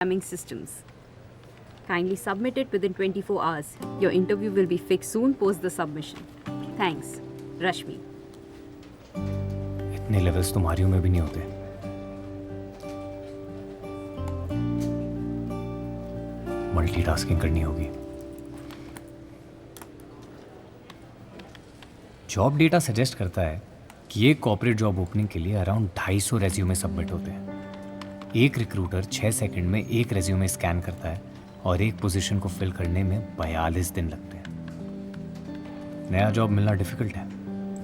Programming systems. Kindly submit it within 24 hours. Your interview will be fixed soon post the submission. Thanks. Rashmi. इतने levels तुम्हारियों में भी नहीं होते। Multitasking करनी होगी। जॉब डेटा सजेस्ट करता है कि ये कॉर्पोरेट जॉब ओपनिंग के लिए अराउंड 250 रेज्यूमे सबमिट होते हैं। एक रिक्रूटर 6 सेकंड में एक रेज्यूमे स्कैन करता है और एक पोजीशन को फिल करने में 42 दिन लगते हैं। नया जॉब मिलना डिफिकल्ट है,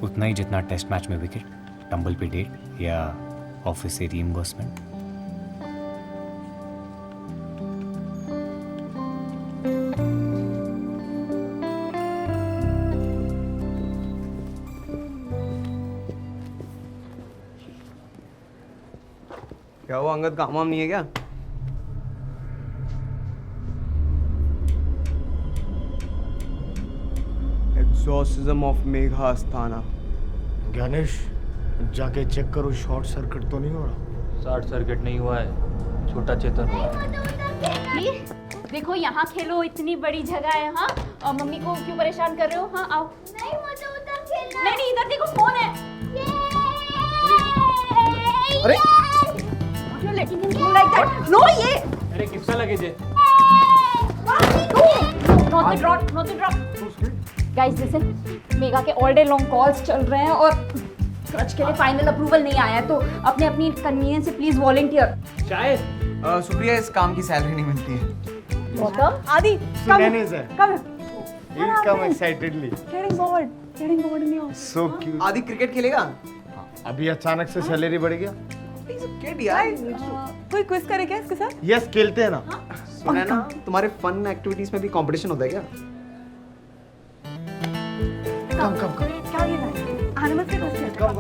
उतना ही जितना टेस्ट मैच में विकेट, टंबल पे डेट या ऑफिस से रीइंबर्समेंट। क्या हुआ अंगद, काम वाम नहीं है क्या? Exorcism of Megha Asthana. ज्ञानेश, जाके चेक करो शॉर्ट सर्किट तो नहीं हो रहा। शॉर्ट सर्किट नहीं हुआ है, छोटा चेतन हुआ है। देखो यहाँ खेलो, इतनी बड़ी जगह है। हाँ, और मम्मी को क्यों परेशान कर रहे हो? हाँ आओ। नहीं, मुझे उधर खेलना है। नहीं, इधर देखो फोन है। अरे You're letting him go like that? No, ये। अरे कितना लगे जे? Not the drop, not the drop. Guys, listen. Mega के all day long calls चल रहे हैं और क्रच के लिए फाइनल अप्रूवल नहीं आया है, तो अपने अपनी कन्वीनियंस से प्लीज वॉलंटियर। चाय? सुप्रिया, इस काम की सैलरी नहीं मिलती है। गौतम, आदि, Sunanes है। come. He'll come excitedly. Getting bored in the office. So cute. आदि क्रिकेट खेलेगा? अभी अचानक से सैलरी बढ़ गया। किड यार, कोई क्विज करे क्या इसके साथ? यस, खेलते हैं ना। सुना है ना तुम्हारे फन एक्टिविटीज में भी कंपटीशन होता है क्या? कम क्या ये है? आने मत से question. Come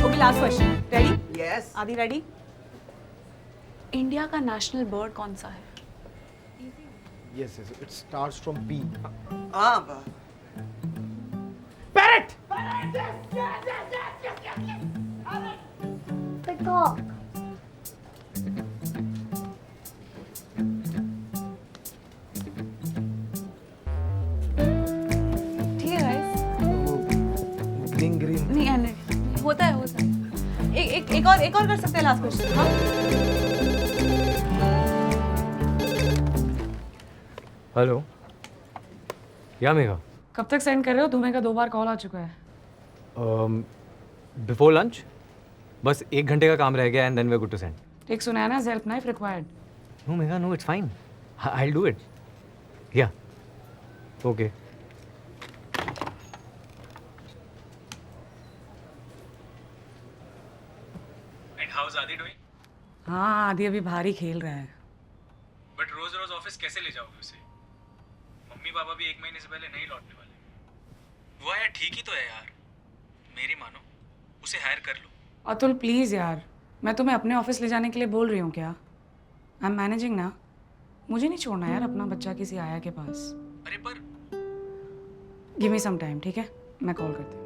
okay, last question. Ready? Yes. Adi ready? India का नेशनल बर्ड कौन सा है? Yes, it starts from P. हाँ, पैरेट। Peacock. ठीक है गाइस। ग्रीन। नहीं नहीं, होता है। एक और कर सकते हैं लास्ट क्वेश्चन। हाँ, हेलो, या मेघा? कब तक सेंड कर रहे हो? तुम्हें का 2 बार कॉल आ चुका है। बिफोर लंच, बस 1 घंटे का काम रह गया and then we are good to send. एक Sunaina help knife required. No Megha, no, it's fine, I will do it. या okay. And how is Adi doing? हाँ, आदि अभी भारी खेल रहा है। बट रोज रोज ऑफिस कैसे ले जाओगे उसे? मम्मी पापा भी 1 महीने से पहले नहीं लौटने वाले। वो आया ठीक ही तो है यार, मेरी मानो, उसे हायर कर लो। अतुल प्लीज यार, मैं तुम्हें अपने ऑफिस ले जाने के लिए बोल रही हूँ क्या? आई एम मैनेजिंग ना। मुझे नहीं छोड़ना यार अपना बच्चा किसी आया के पास। अरे पर गिव मी सम टाइम, ठीक है? मैं कॉल करती हूँ।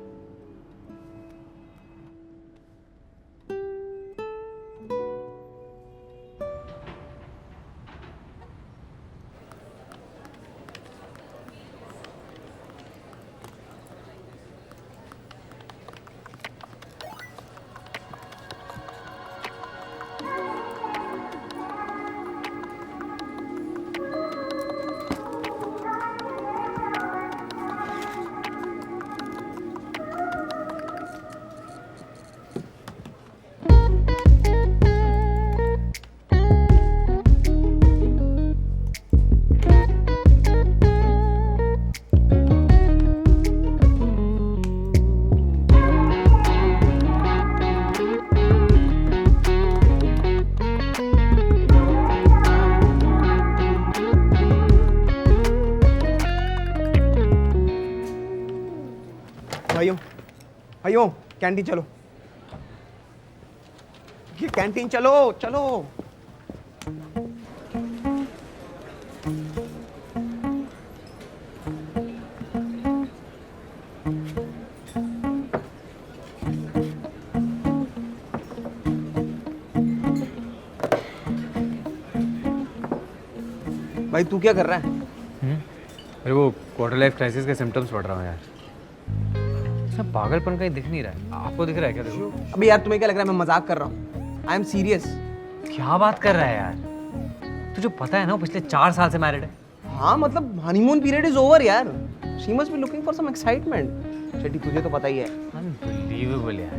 भाइयों कैंटीन चलो। ये कैंटीन चलो चलो। भाई तू क्या कर रहा है? अरे वो क्वार्टर लाइफ क्राइसिस के सिम्टम्स पढ़ रहा हूँ यार। इसमें पागलपन कहीं दिख नहीं रहा है। आपको दिख रहा है क्या? देखो। अबे यार तुम्हें क्या लग रहा है मैं मजाक कर रहा हूँ? I am serious. क्या बात कर रहा है यार? तुझे पता है ना वो पिछले 4 साल से मैरिड है। हाँ मतलब हनीमून पीरियड इज ओवर यार। She must be looking for some excitement. Shetty तुझे तो पता ही है। अनबिलीवेबल यार।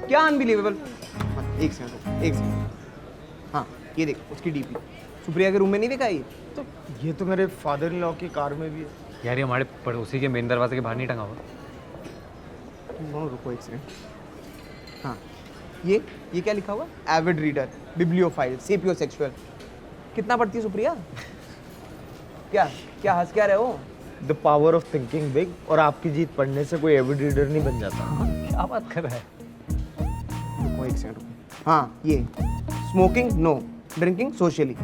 क्या अनबिलीवेबल? एक सेकंड। हाँ ये देख उसकी डीपी सुप्रिया के रूम में नहीं देखा ये? तो ये तो मेरे फादर इन लॉ की कार में भी है। यार ये हमारे पड़ोसी के मेन दरवाजे के बाहर नहीं टंगा हुआ? रुको एक सेकंड। हाँ ये क्या लिखा हुआ? Avid reader, bibliophile, sapiosexual. कितना पढ़ती है सुप्रिया? क्या हंस क्या रहे हो? The power of thinking big. और आपकी जीत पढ़ने से कोई एविड रीडर नहीं बन जाता। क्या बात कर रहा है? रुको एक सेकंड। हाँ ये स्मोकिंग नो, ड्रिंकिंग सोशली।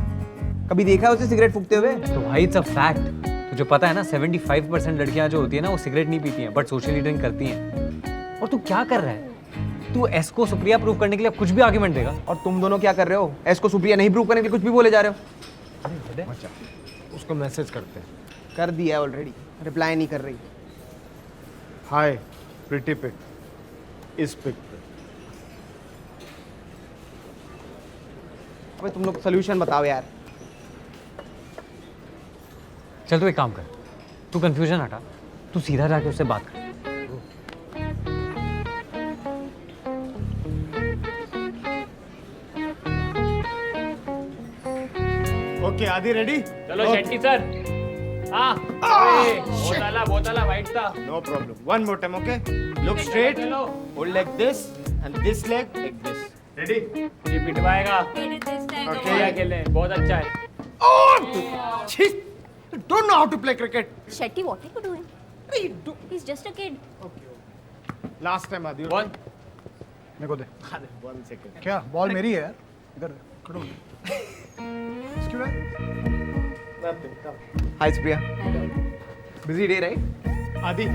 कभी देखा है उसे सिगरेट फूकते हुए? तो भाई इट्स अ फैक्ट। तुझे पता है ना 75% लड़कियां जो होती है ना वो सिगरेट नहीं पीती हैं बट सोशली ड्रिंक करती हैं। और तू क्या कर रहा है? तू एस को सुप्रिया प्रूव करने के लिए कुछ भी आर्गुमेंट देगा? और तुम दोनों क्या कर रहे हो? एस को सुप्रिया नहीं प्रूव करने के लिए कुछ भी बोले जा रहे हो? अच्छा उसको मैसेज करते हैं। कर दिया ऑलरेडी, रिप्लाई नहीं कर रही। हाय प्रिटी पिक, इस पिक पे। अबे तुम लोग सोल्यूशन बताओ यार। चल तू एक काम कर, तू कंफ्यूजन हटा, तू सीधा जाके उससे बात कर। ओके आदि रेडी? चलो शेट्टी सर। हाँ बहुत आला वाइट था। No problem. One more time okay? Look straight, चलो hold like this and this leg like this. Ready? ये पिटवाएगा। ओके क्या खेले बहुत अच्छा है। Don't know how to play cricket. Shetty, what are you doing? He's just a kid. Last time Adi. One मेरे को दे। One second. क्या बॉल मेरी है यार? इधर खड़ो। इसकी बात? Hi Supriya. Busy day right? Adi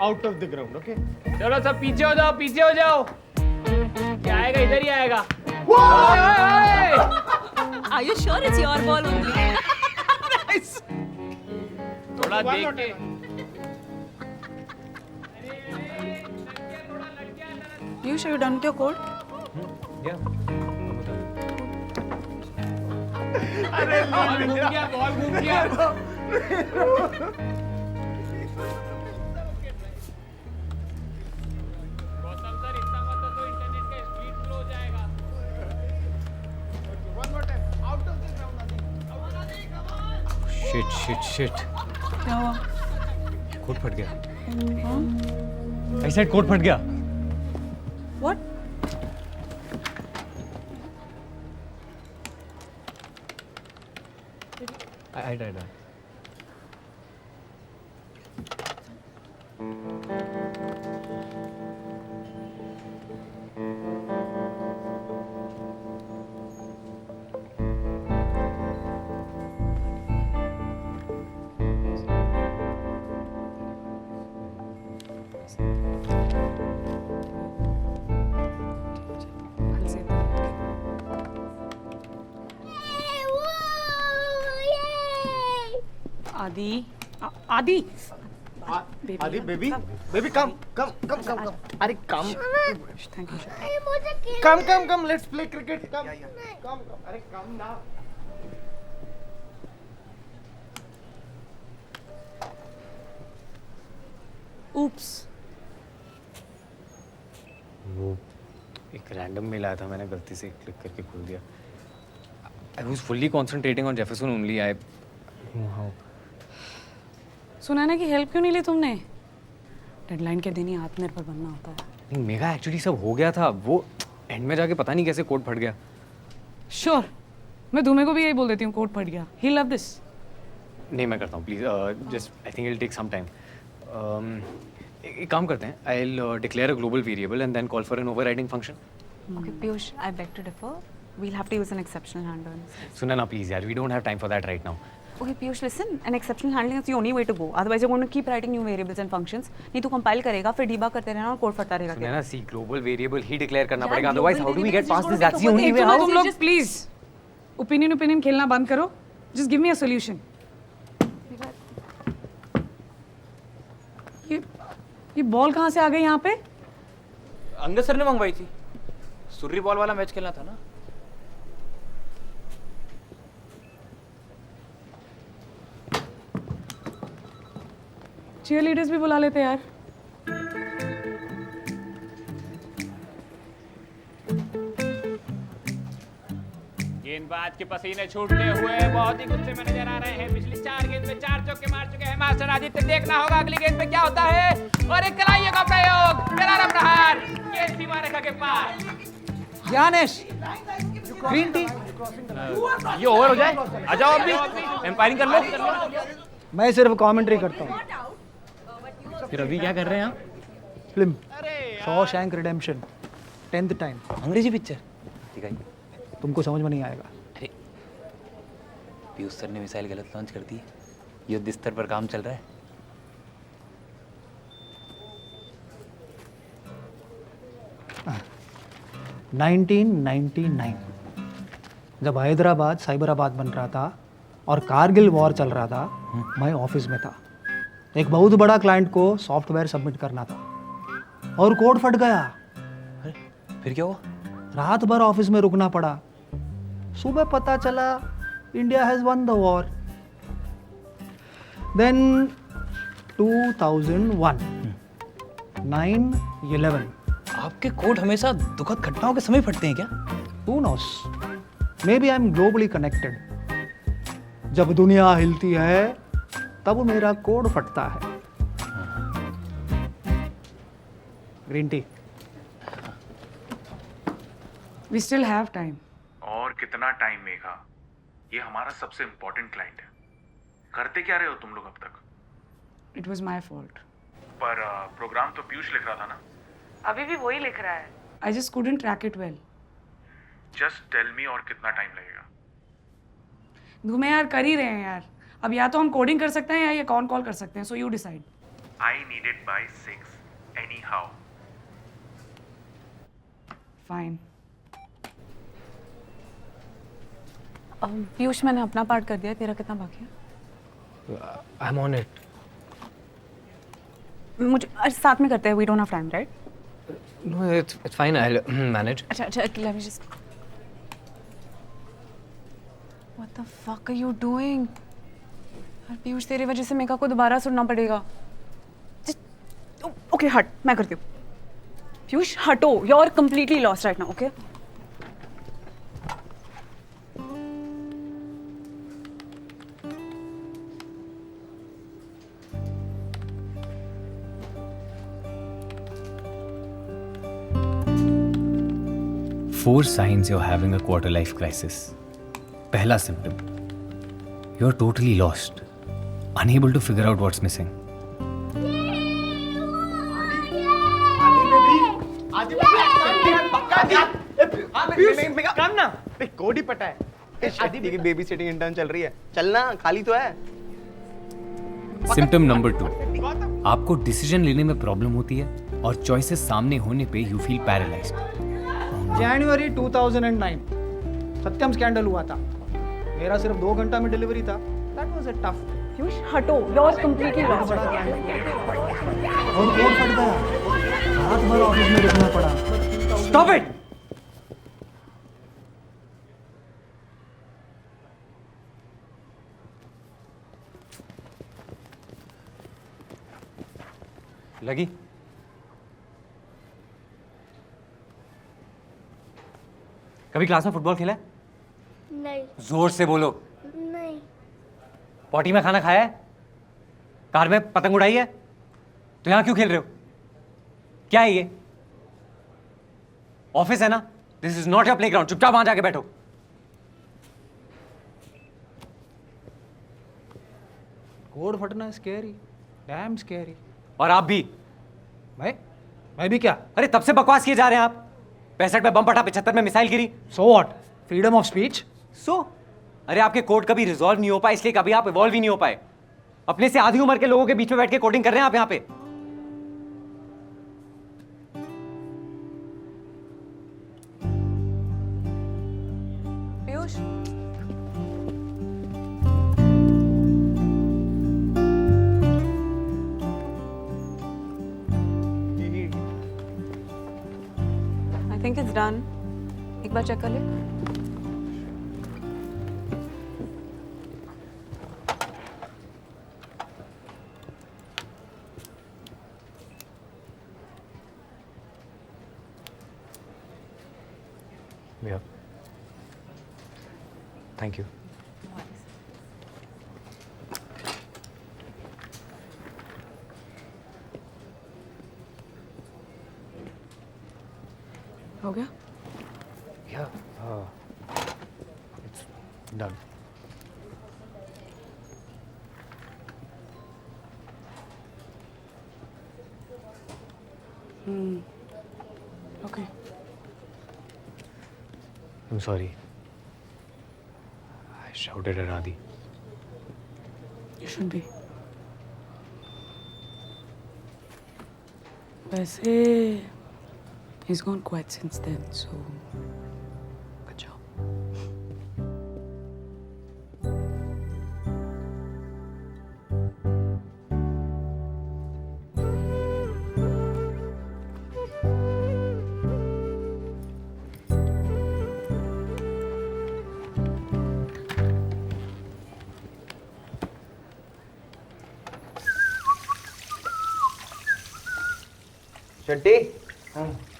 out of the ground okay? चलो सब पीछे हो जाओ, पीछे हो जाओ। क्या आएगा? इधर ही आएगा। Are you sure it's your ball only? थोड़ा देख के। Piyush, are you done with your code? Ball घूम गया, बॉल घूम गया। गौतम सर इतना मत तो इंटरनेट का स्पीड स्लो हो जाएगा। शिट क्या हुआ? कोड फट गया। ऐसा कोड फट गया। What? I died. I'll say that. Adi. Adi. आदि बेबी बेबी कम कम कम कम कम। अरे कम Thank you. मुझे कम कम कम लेट्स प्ले क्रिकेट। कम कम अरे कम ना। Oops. वो एक रैंडम मेल आया था, मैंने गलती से क्लिक करके खोल दिया। I was fully concentrating on Jefferson only. I how सुना ना कि हेल्प क्यों नहीं ली तुमने? डेडलाइन के दिन ही आत्मनिर्भर बनना होता है। मेगा एक्चुअली सब हो गया था, वो एंड में जाके पता नहीं कैसे कोड फट गया। श्योर मैं धूमे को भी यही बोल देती हूँ, कोड फट गया। He love this. नहीं मैं करता हूँ please, just I think it will take some time. एक काम करते हैं, I will declare a global variable and then call for an overriding function. Okay, Piyush, I beg to differ. We'll have to use an exceptional handler instead. सुना ना please यार, we don't have time for that right now. Okay, Piyush, listen. An exceptional handling is the only way to go. Otherwise, you're going to keep writing new variables and functions. नहीं तो compile करेगा, फिर debug करते रहना और code फटता रहेगा। सुना ना, सी ग्लोबल वेरिएबल ही डिक्लेयर करना यार, पड़ेगा, otherwise how do we get global past this? variables that's the only way. तुम लोग प्लीज ओपिनियन खेलना बंद करो। Just give me a solution. ये बॉल कहाँ से आ गई यहाँ पे? अंगद सर ने मंगवाई थी। सुर्री बॉल वाला मैच खेलना था ना। चीयर लीडर्स भी बुला लेते यार। गेंदबाज के पसीने छूटते हुए बहुत ही गुस्से में नजर आ रहे हैं। पिछली 4 गेंद में 4 चौके मार चुके हैं मास्टर आदित्य। देखना होगा अगली गेंद पे क्या होता है। और एक कलाइयों का प्रयोग, करारा प्रहार, गेंद सीमा रेखा के पार। Gyanesh, green tea. ये ओवर हो जाए, आ जाओ अभी एम्पायरिंग कर लो। मैं सिर्फ कमेंट्री करता हूँ। फिर अभी क्या कर रहे हैं आप? Film Shawshank redemption 10th time. अंग्रेजी पिक्चर दिखाई। तुमको समझ में नहीं आएगा। अरे पीयूष सर ने मिसाइल गलत लॉन्च कर दी। युद्ध स्तर पर काम चल रहा है। हाँ। 1999 जब हैदराबाद साइबराबाद बन रहा था और कारगिल वॉर चल रहा था, मैं ऑफिस में था। एक बहुत बड़ा क्लाइंट को सॉफ्टवेयर सबमिट करना था और कोड फट गया। अरे फिर क्या हुआ? रात भर ऑफिस में रुकना पड़ा। सुबह पता चला India has won the war. Then 2001 9/11। आपके कोड हमेशा दुखद घटनाओं के समय फटते हैं क्या? Who knows? Maybe I'm globally connected. जब दुनिया हिलती है तब मेरा कोड फटता है। Green tea. We still have time. और कितना टाइम मेघा? ये हमारा सबसे इम्पोर्टेंट क्लाइंट है। करते क्या रहे हो तुम लोग अब तक? It was my fault. पर प्रोग्राम तो पीयूष लिख रहा था ना? अभी भी वही लिख रहा है। I just couldn't track it well. Just tell me और कितना टाइम लगेगा? धुमे यार कर ही रहे हैं यार। अब या तो हम कोडिंग कर सकते हैं या ये कॉल कर सकते हैं। So you decide. I need it by 6 anyhow. Fine. Piyush, मैंने अपना पार्ट कर दिया, तेरा कितना बाकी है? I am on it. मुझे साथ में करते हैं, we don't have time, right? No it's fine, I will manage. अच्छा, let me just, what the fuck are you doing? यार पीयूष, तेरी वजह से मेघा को दोबारा सुनना पड़ेगा। ओके हट, मैं करती हूँ। पीयूष हटो, you are completely lost right now, okay? Four signs you're having a quarter life crisis. पहला symptom, you're totally lost, unable to figure out what's missing. काम ना, कोड ही पता है। शादी की बेबी सिटिंग इंटर्न चल रही है, चलना, खाली तो है। Symptom number 2, आपको डिसीजन लेने में प्रॉब्लम होती है और चॉइसेस सामने होने पे you feel paralysed. January 2009 Satyam scandal हुआ था। मेरा सिर्फ 2 घंटा में डिलीवरी था। That was a tough. Piyush हटो, यू आर कंप्लीटली लॉस्ट। और कोड फट गया। रात भर ऑफिस में रुकना पड़ा। Stop it. लगी? कभी क्लास में फुटबॉल खेला है? नहीं। जोर से बोलो। नहीं। पॉटी में खाना खाया है? कार में पतंग उड़ाई है? तो यहां क्यों खेल रहे हो? क्या है ये? ऑफिस है ना? This is not your playground. चुपचाप वहां जाके बैठो। कोड फटना स्कैरी, डैम स्कैरी। और आप भी। मैं भी क्या? अरे तब से बकवास किए जा रहे हैं आप। 65 में बम फटा, 75 में मिसाइल गिरी। So what? Freedom of speech. So अरे आपके कोड कभी रिजॉल्व नहीं हो पाए, इसलिए कभी आप इवॉल्व ही नहीं हो पाए। अपने से आधी उम्र के लोगों के बीच में बैठ के कोडिंग कर रहे हैं आप यहाँ पे। Piyush, I think it's done. एक बार चेक कर ले. भैया थैंक यू. हो गया? या it's done. Okay. I'm sorry. I shouted at Adi. You shouldn't be. वैसे he's gone quiet since then, so good job. Shetty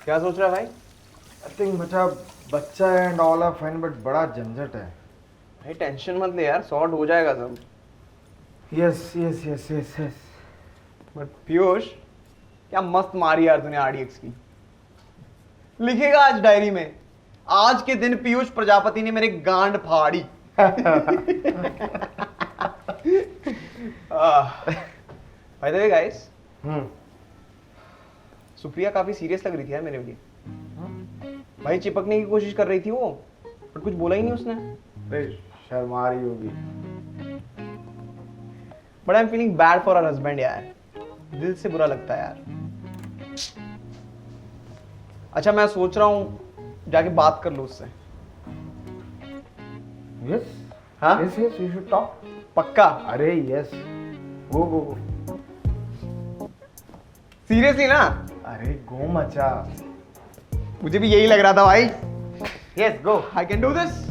क्या सोच रहा है भाई? आई थिंक बेटा बच्चा and all are fine but बड़ा झंझट है. भाई टेंशन मत ले यार, सॉर्ट हो जाएगा सब. Yes yes yes yes yes. But Piyush क्या मस्त मारी यार तूने आरडीएक्स की. लिखेगा आज डायरी में, आज के दिन पीयूष प्रजापति ने मेरे गांड फाड़ी. By the way guys, Supriya काफी सीरियस लग रही थी यार मेरे लिए. भाई चिपकने की कोशिश कर रही थी वो, बट कुछ बोला ही नहीं उसने. शर्मा रही होगी. But I am feeling bad for her husband यार. दिल से बुरा लगता है यार. अच्छा मैं सोच रहा हूँ जाके बात कर लो उससे. यस हाँ yes yes we should talk. पक्का? अरे यस. गो. सीरियसली ना? अरे गो मचा. मुझे भी यही लग रहा था भाई. Yes go. I can do this.